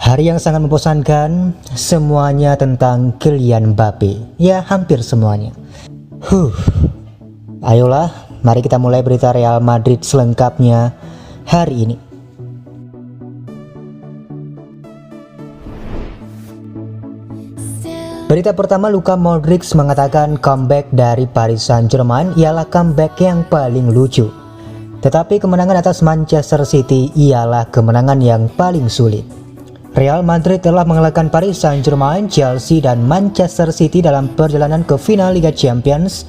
Hari yang sangat membosankan, semuanya tentang Kylian Mbappe. Ya, hampir semuanya. Ayolah, mari kita mulai berita Real Madrid selengkapnya hari ini. Berita pertama, Luka Modric mengatakan comeback dari Paris Saint-Germain ialah comeback yang paling lucu. Tetapi kemenangan atas Manchester City ialah kemenangan yang paling sulit. Real Madrid telah mengalahkan Paris Saint-Germain, Chelsea, dan Manchester City dalam perjalanan ke final Liga Champions.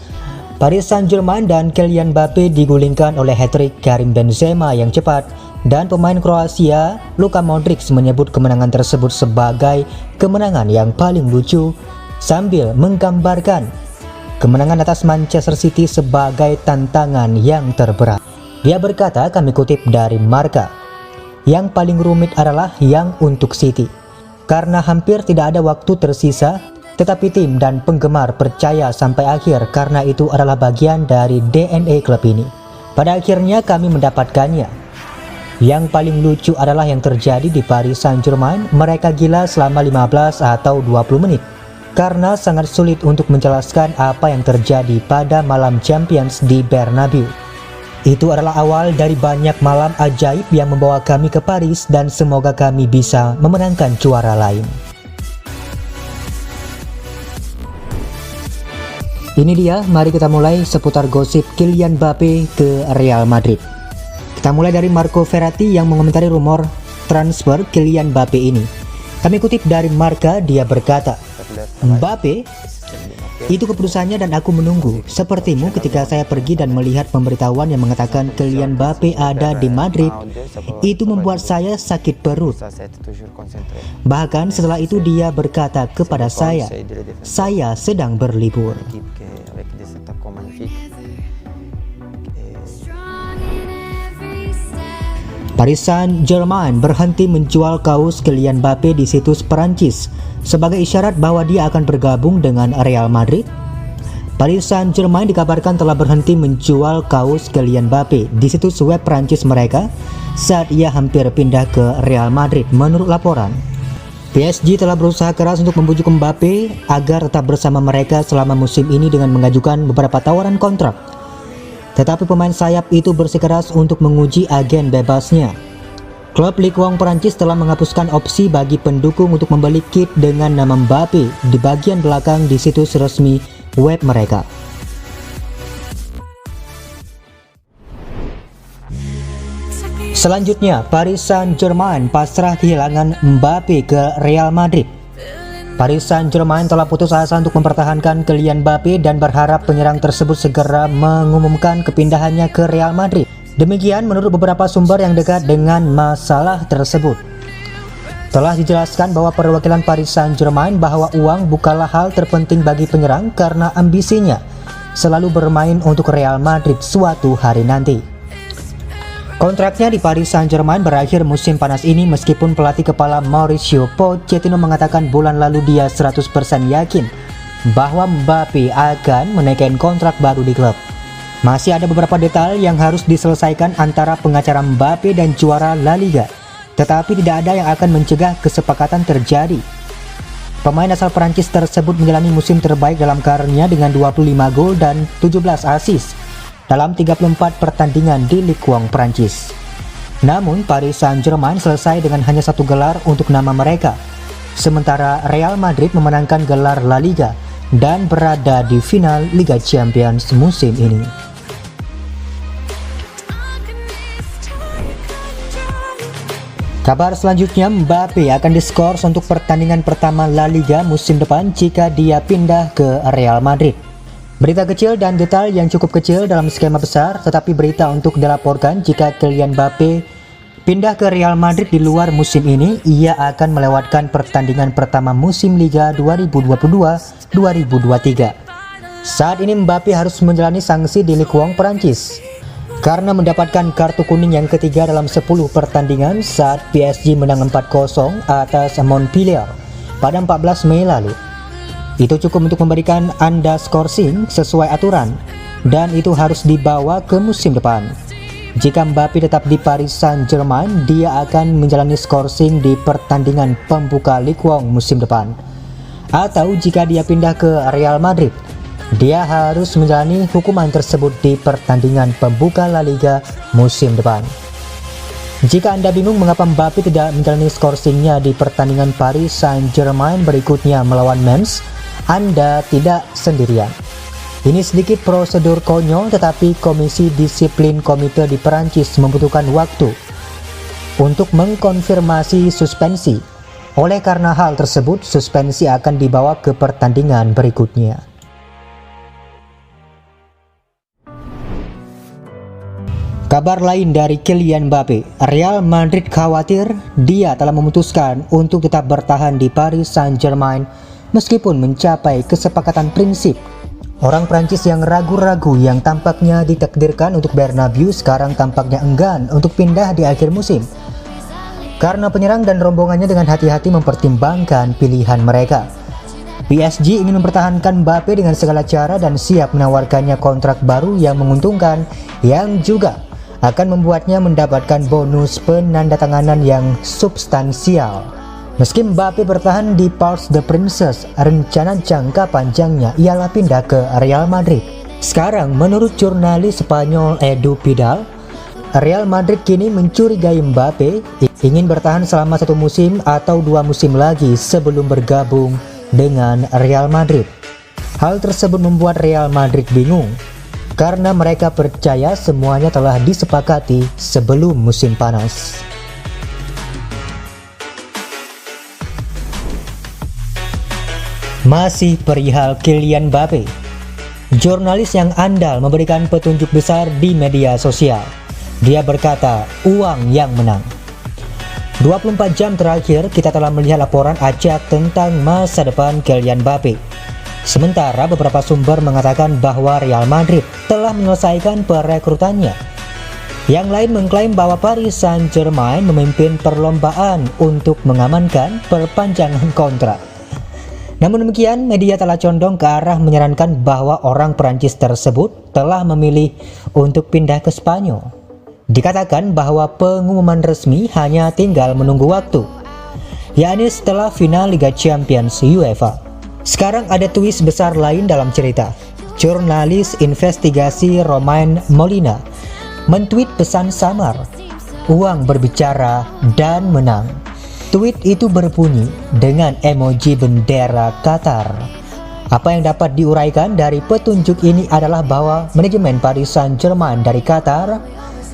Paris Saint-Germain dan Kylian Mbappe digulingkan oleh hat-trick Karim Benzema yang cepat, dan pemain Kroasia Luka Modric menyebut kemenangan tersebut sebagai kemenangan yang paling lucu sambil menggambarkan kemenangan atas Manchester City sebagai tantangan yang terberat. Dia berkata, kami kutip dari Marca, yang paling rumit adalah yang untuk City, karena hampir tidak ada waktu tersisa, tetapi tim dan penggemar percaya sampai akhir karena itu adalah bagian dari DNA klub ini. Pada akhirnya kami mendapatkannya. Yang paling lucu adalah yang terjadi di Paris Saint-Germain. Mereka gila selama 15 atau 20 menit karena sangat sulit untuk menjelaskan apa yang terjadi pada malam Champions di Bernabeu. Itu adalah awal dari banyak malam ajaib yang membawa kami ke Paris, dan semoga kami bisa memenangkan juara lain. Ini dia, mari kita mulai seputar gosip Kylian Mbappe ke Real Madrid. Kita mulai dari Marco Verratti yang mengomentari rumor transfer Kylian Mbappe ini. Kami kutip dari Marca, dia berkata, Mbappe, itu keputusannya dan aku menunggu. Sepertimu ketika saya pergi dan melihat pemberitahuan yang mengatakan Kylian Mbappe ada di Madrid, itu membuat saya sakit perut. Bahkan setelah itu dia berkata kepada saya sedang berlibur. Paris Saint-Germain berhenti menjual kaos Kylian Mbappe di situs Perancis sebagai isyarat bahwa dia akan bergabung dengan Real Madrid. Paris Saint-Germain dikabarkan telah berhenti menjual kaos Kylian Mbappe di situs web Perancis mereka saat ia hampir pindah ke Real Madrid. Menurut laporan, PSG telah berusaha keras untuk membujuk Mbappe agar tetap bersama mereka selama musim ini dengan mengajukan beberapa tawaran kontrak. Tetapi pemain sayap itu bersikeras untuk menguji agen bebasnya. Klub Ligue 1 Perancis telah menghapuskan opsi bagi pendukung untuk membeli kit dengan nama Mbappe di bagian belakang di situs resmi web mereka. Selanjutnya, Paris Saint-Germain pasrah kehilangan Mbappe ke Real Madrid. Paris Saint-Germain telah putus asa untuk mempertahankan Kylian Mbappe dan berharap penyerang tersebut segera mengumumkan kepindahannya ke Real Madrid. Demikian menurut beberapa sumber yang dekat dengan masalah tersebut. Telah dijelaskan bahwa perwakilan Paris Saint-Germain bahwa uang bukanlah hal terpenting bagi penyerang karena ambisinya selalu bermain untuk Real Madrid suatu hari nanti. Kontraknya di Paris Saint-Germain berakhir musim panas ini meskipun pelatih kepala Mauricio Pochettino mengatakan bulan lalu dia 100% yakin bahwa Mbappe akan menaikkan kontrak baru di klub. Masih ada beberapa detail yang harus diselesaikan antara pengacara Mbappe dan juara La Liga, tetapi tidak ada yang akan mencegah kesepakatan terjadi. Pemain asal Perancis tersebut menjalani musim terbaik dalam karirnya dengan 25 gol dan 17 assist dalam 34 pertandingan di Ligue 1 Prancis. Namun Paris Saint-Germain selesai dengan hanya satu gelar untuk nama mereka, sementara Real Madrid memenangkan gelar La Liga dan berada di final Liga Champions musim ini. Kabar selanjutnya, Mbappe akan diskors untuk pertandingan pertama La Liga musim depan jika dia pindah ke Real Madrid. Berita kecil dan detail yang cukup kecil dalam skema besar, tetapi berita untuk dilaporkan jika Kylian Mbappe pindah ke Real Madrid di luar musim ini, ia akan melewatkan pertandingan pertama musim Liga 2022-2023. Saat ini Mbappe harus menjalani sanksi di Ligue 1 Perancis karena mendapatkan kartu kuning yang ketiga dalam 10 pertandingan saat PSG menang 4-0 atas Montpellier pada 14 Mei lalu. Itu cukup untuk memberikan Anda skorsing sesuai aturan, dan itu harus dibawa ke musim depan. Jika Mbappe tetap di Paris Saint-Germain, dia akan menjalani skorsing di pertandingan pembuka Ligue 1 musim depan. Atau jika dia pindah ke Real Madrid, dia harus menjalani hukuman tersebut di pertandingan pembuka La Liga musim depan. Jika Anda bingung mengapa Mbappe tidak menjalani skorsingnya di pertandingan Paris Saint-Germain berikutnya melawan Mainz, Anda tidak sendirian. Ini sedikit prosedur konyol, tetapi Komisi Disiplin Komite di Perancis membutuhkan waktu untuk mengkonfirmasi suspensi. Oleh karena hal tersebut, suspensi akan dibawa ke pertandingan berikutnya. Kabar lain dari Kylian Mbappe, Real Madrid khawatir dia telah memutuskan untuk tetap bertahan di Paris Saint-Germain meskipun mencapai kesepakatan prinsip. Orang Prancis yang ragu-ragu yang tampaknya ditakdirkan untuk Bernabeu sekarang tampaknya enggan untuk pindah di akhir musim. Karena penyerang dan rombongannya dengan hati-hati mempertimbangkan pilihan mereka. PSG ingin mempertahankan Mbappe dengan segala cara dan siap menawarkannya kontrak baru yang menguntungkan, yang juga akan membuatnya mendapatkan bonus penandatanganan yang substansial. Meski Mbappe bertahan di Parc des Princes, rencana jangka panjangnya ialah pindah ke Real Madrid. Sekarang, menurut jurnalis Spanyol Edu Pidal, Real Madrid kini mencurigai Mbappe ingin bertahan selama 1 musim atau 2 musim lagi sebelum bergabung dengan Real Madrid. Hal tersebut membuat Real Madrid bingung, karena mereka percaya semuanya telah disepakati sebelum musim panas. Masih perihal Kylian Mbappe, jurnalis yang andal memberikan petunjuk besar di media sosial. Dia berkata, uang yang menang. 24 jam terakhir kita telah melihat laporan acak tentang masa depan Kylian Mbappe. Sementara beberapa sumber mengatakan bahwa Real Madrid telah menyelesaikan perekrutannya. Yang lain mengklaim bahwa Paris Saint-Germain memimpin perlombaan untuk mengamankan perpanjangan kontrak. Namun demikian, media telah condong ke arah menyarankan bahwa orang Perancis tersebut telah memilih untuk pindah ke Spanyol. Dikatakan bahwa pengumuman resmi hanya tinggal menunggu waktu, yakni setelah final Liga Champions UEFA. Sekarang ada twist besar lain dalam cerita. Jurnalis investigasi Romain Molina mentweet pesan samar, uang berbicara dan menang. Tweet itu berbunyi dengan emoji bendera Qatar. Apa yang dapat diuraikan dari petunjuk ini adalah bahwa manajemen Paris Saint-Germain dari Qatar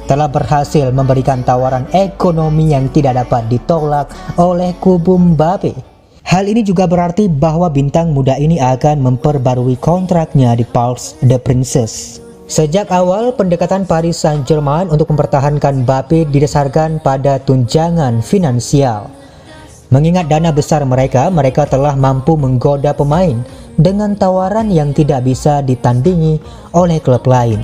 telah berhasil memberikan tawaran ekonomi yang tidak dapat ditolak oleh kubu Mbappe. Hal ini juga berarti bahwa bintang muda ini akan memperbarui kontraknya di Parc des Princes. Sejak awal, pendekatan Paris Saint-Germain untuk mempertahankan Mbappe didasarkan pada tunjangan finansial. Mengingat dana besar mereka telah mampu menggoda pemain dengan tawaran yang tidak bisa ditandingi oleh klub lain.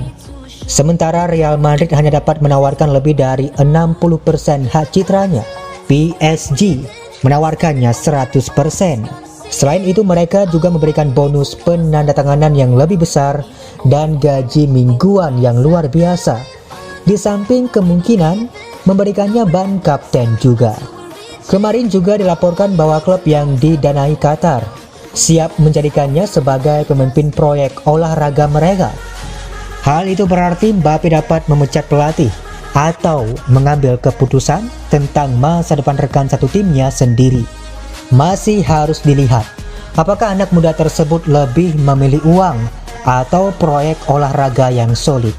Sementara Real Madrid hanya dapat menawarkan lebih dari 60% hak citranya. PSG menawarkannya 100%. Selain itu, mereka juga memberikan bonus penandatanganan yang lebih besar dan gaji mingguan yang luar biasa. Di samping kemungkinan memberikannya ban kapten juga. Kemarin juga dilaporkan bahwa klub yang didanai Qatar siap menjadikannya sebagai pemimpin proyek olahraga mereka. Hal itu berarti Mbappe dapat memecat pelatih atau mengambil keputusan tentang masa depan rekan satu timnya sendiri. Masih harus dilihat apakah anak muda tersebut lebih memilih uang atau proyek olahraga yang solid.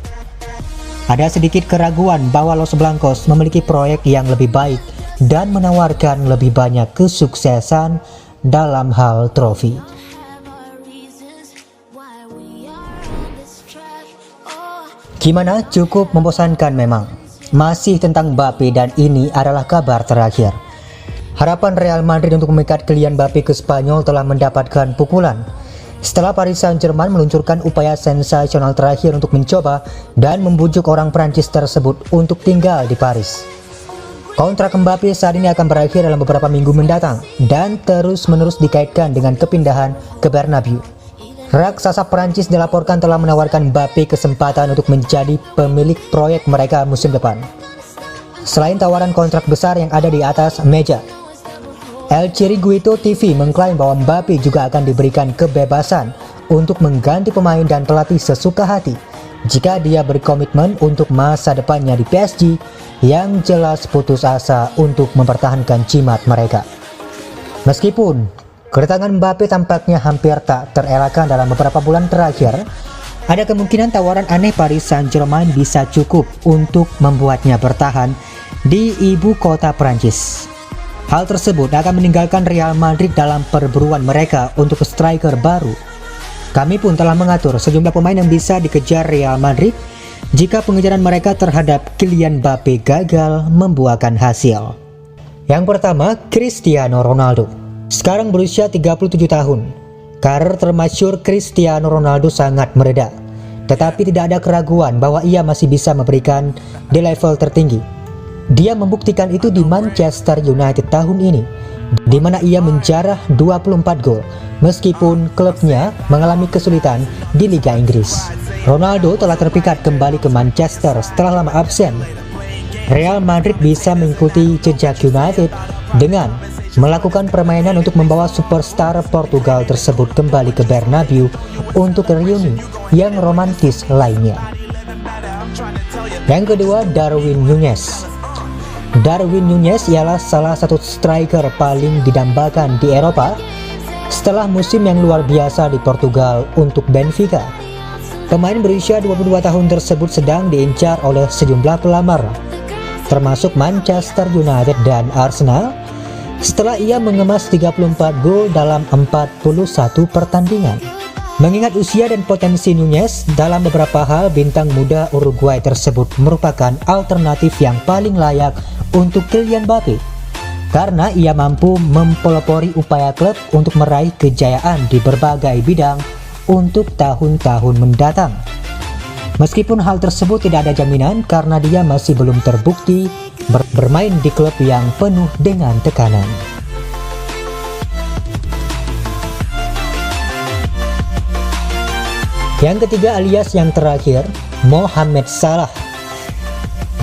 Ada sedikit keraguan bahwa Los Blancos memiliki proyek yang lebih baik dan menawarkan lebih banyak kesuksesan dalam hal trofi. Gimana? Cukup membosankan memang. Masih tentang Mbappe dan ini adalah kabar terakhir. Harapan Real Madrid untuk memikat Kylian Mbappe ke Spanyol telah mendapatkan pukulan. Setelah Paris Saint-Germain meluncurkan upaya sensasional terakhir untuk mencoba dan membujuk orang Prancis tersebut untuk tinggal di Paris. Kontrak Mbappe saat ini akan berakhir dalam beberapa minggu mendatang dan terus-menerus dikaitkan dengan kepindahan ke Bernabeu. Raksasa Prancis dilaporkan telah menawarkan Mbappe kesempatan untuk menjadi pemilik proyek mereka musim depan. Selain tawaran kontrak besar yang ada di atas meja, El Chiringuito TV mengklaim bahwa Mbappe juga akan diberikan kebebasan untuk mengganti pemain dan pelatih sesuka hati jika dia berkomitmen untuk masa depannya di PSG yang jelas putus asa untuk mempertahankan jimat mereka. Meskipun kedatangan Mbappe tampaknya hampir tak terelakkan dalam beberapa bulan terakhir, ada kemungkinan tawaran aneh Paris Saint-Germain bisa cukup untuk membuatnya bertahan di ibu kota Prancis. Hal tersebut akan meninggalkan Real Madrid dalam perburuan mereka untuk striker baru. Kami pun telah mengatur sejumlah pemain yang bisa dikejar Real Madrid jika pengejaran mereka terhadap Kylian Mbappe gagal membuahkan hasil. Yang pertama, Cristiano Ronaldo. Sekarang berusia 37 tahun. Karir termasyhur Cristiano Ronaldo sangat mereda, tetapi tidak ada keraguan bahwa ia masih bisa memberikan di level tertinggi. Dia membuktikan itu di Manchester United tahun ini, di mana ia menjarah 24 gol meskipun klubnya mengalami kesulitan di Liga Inggris. Ronaldo telah terpikat kembali ke Manchester setelah lama absen. Real Madrid bisa mengikuti jejak United dengan melakukan permainan untuk membawa superstar Portugal tersebut kembali ke Bernabeu untuk reuni yang romantis lainnya. Yang kedua, Darwin Núñez. Darwin Núñez ialah salah satu striker paling didambakan di Eropa setelah musim yang luar biasa di Portugal untuk Benfica. Pemain berusia 22 tahun tersebut sedang diincar oleh sejumlah pelamar, termasuk Manchester United dan Arsenal, setelah ia mengemas 34 gol dalam 41 pertandingan. Mengingat usia dan potensi Núñez, dalam beberapa hal bintang muda Uruguay tersebut merupakan alternatif yang paling layak untuk Kylian Mbappe, karena ia mampu mempelopori upaya klub untuk meraih kejayaan di berbagai bidang untuk tahun-tahun mendatang. Meskipun hal tersebut tidak ada jaminan karena dia masih belum terbukti bermain di klub yang penuh dengan tekanan. Yang ketiga alias yang terakhir, Mohamed Salah.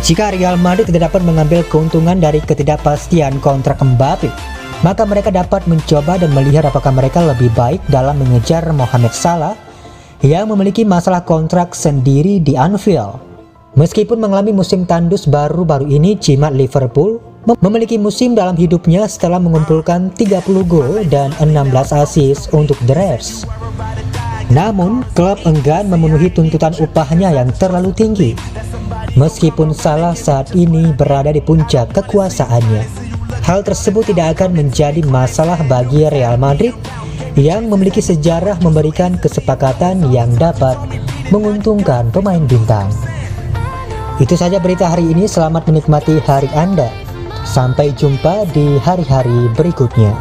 Jika Real Madrid tidak dapat mengambil keuntungan dari ketidakpastian kontrak Mbappe, maka mereka dapat mencoba dan melihat apakah mereka lebih baik dalam mengejar Mohamed Salah yang memiliki masalah kontrak sendiri di Anfield. Meskipun mengalami musim tandus baru-baru ini, jimat Liverpool memiliki musim dalam hidupnya setelah mengumpulkan 30 gol dan 16 assist untuk The Reds. Namun, klub enggan memenuhi tuntutan upahnya yang terlalu tinggi, meskipun Salah saat ini berada di puncak kekuasaannya. Hal tersebut tidak akan menjadi masalah bagi Real Madrid yang memiliki sejarah memberikan kesepakatan yang dapat menguntungkan pemain bintang. Itu saja berita hari ini, selamat menikmati hari Anda. Sampai jumpa di hari-hari berikutnya.